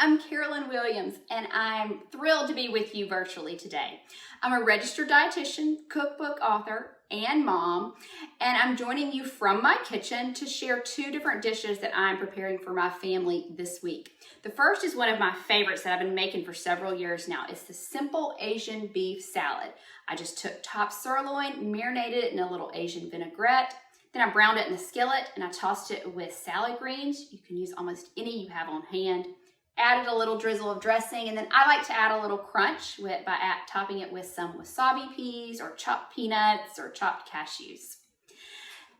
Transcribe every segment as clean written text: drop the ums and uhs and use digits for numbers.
I'm Carolyn Williams, and I'm thrilled to be with you virtually today. I'm a registered dietitian, cookbook author, and mom, and I'm joining you from my kitchen to share two different dishes that I'm preparing for my family this week. The first is one of my favorites that I've been making for several years now. It's the simple Asian beef salad. I just took top sirloin, marinated it in a little Asian vinaigrette, then I browned it in the skillet and I tossed it with salad greens. You can use almost any you have on hand. Added a little drizzle of dressing, and then I like to add a little crunch by topping it with some wasabi peas or chopped peanuts or chopped cashews.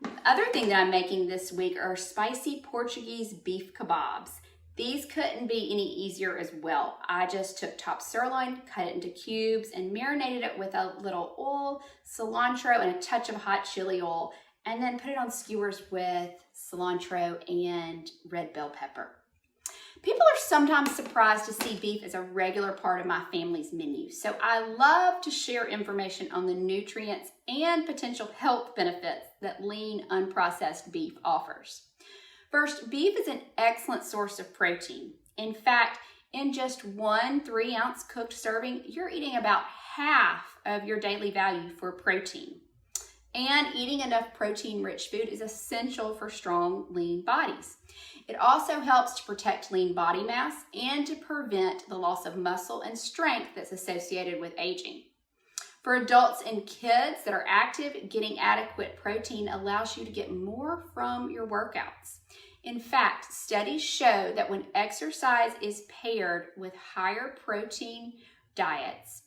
The other thing that I'm making this week are spicy Portuguese beef kebabs. These couldn't be any easier as well. I just took top sirloin, cut it into cubes, and marinated it with a little oil, cilantro, and a touch of hot chili oil, and then put it on skewers with cilantro and red bell pepper. People are sometimes surprised to see beef as a regular part of my family's menu, so I love to share information on the nutrients and potential health benefits that lean, unprocessed beef offers. First, beef is an excellent source of protein. In fact, in just one 3-ounce cooked serving, you're eating about half of your daily value for protein. And eating enough protein-rich food is essential for strong, lean bodies. It also helps to protect lean body mass and to prevent the loss of muscle and strength that's associated with aging. For adults and kids that are active, getting adequate protein allows you to get more from your workouts. In fact, studies show that when exercise is paired with higher protein diets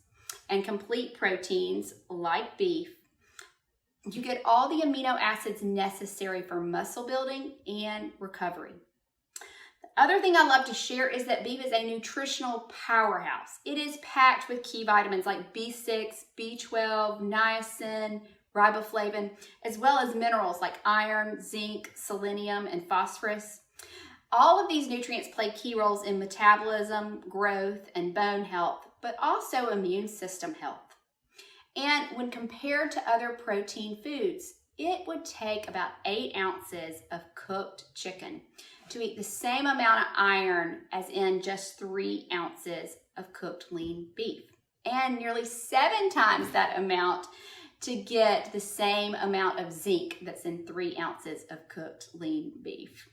and complete proteins like beef, you get all the amino acids necessary for muscle building and recovery. The other thing I love to share is that beef is a nutritional powerhouse. It is packed with key vitamins like B6, B12, niacin, riboflavin, as well as minerals like iron, zinc, selenium, and phosphorus. All of these nutrients play key roles in metabolism, growth, and bone health, but also immune system health. And when compared to other protein foods, it would take about 8 ounces of cooked chicken to eat the same amount of iron as in just 3 ounces of cooked lean beef, and nearly 7 times that amount to get the same amount of zinc that's in 3 ounces of cooked lean beef.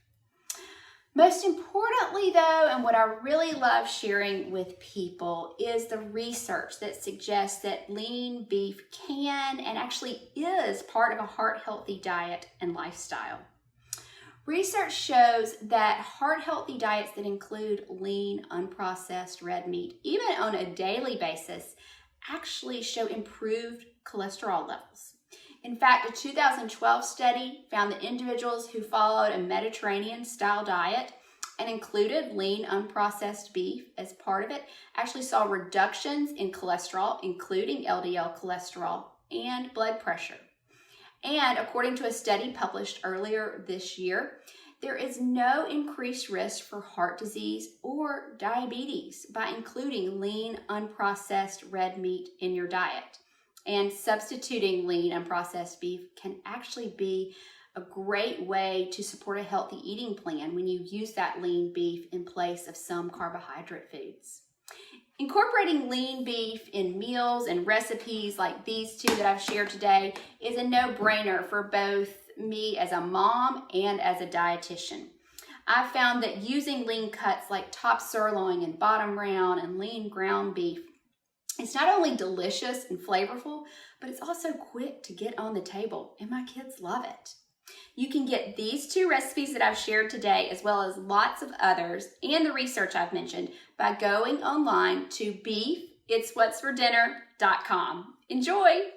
Most importantly though, and what I really love sharing with people, is the research that suggests that lean beef can and actually is part of a heart-healthy diet and lifestyle. Research shows that heart-healthy diets that include lean, unprocessed red meat, even on a daily basis, actually show improved cholesterol levels. In fact, a 2012 study found that individuals who followed a Mediterranean-style diet and included lean, unprocessed beef as part of it actually saw reductions in cholesterol, including LDL cholesterol, and blood pressure. And according to a study published earlier this year, there is no increased risk for heart disease or diabetes by including lean, unprocessed red meat in your diet. And substituting lean, unprocessed beef can actually be a great way to support a healthy eating plan when you use that lean beef in place of some carbohydrate foods. Incorporating lean beef in meals and recipes like these two that I've shared today is a no-brainer for both me as a mom and as a dietitian. I've found that using lean cuts like top sirloin and bottom round and lean ground beef, it's not only delicious and flavorful, but it's also quick to get on the table, and my kids love it. You can get these two recipes that I've shared today, as well as lots of others, and the research I've mentioned, by going online to beefitswhatsfordinner.com. Enjoy!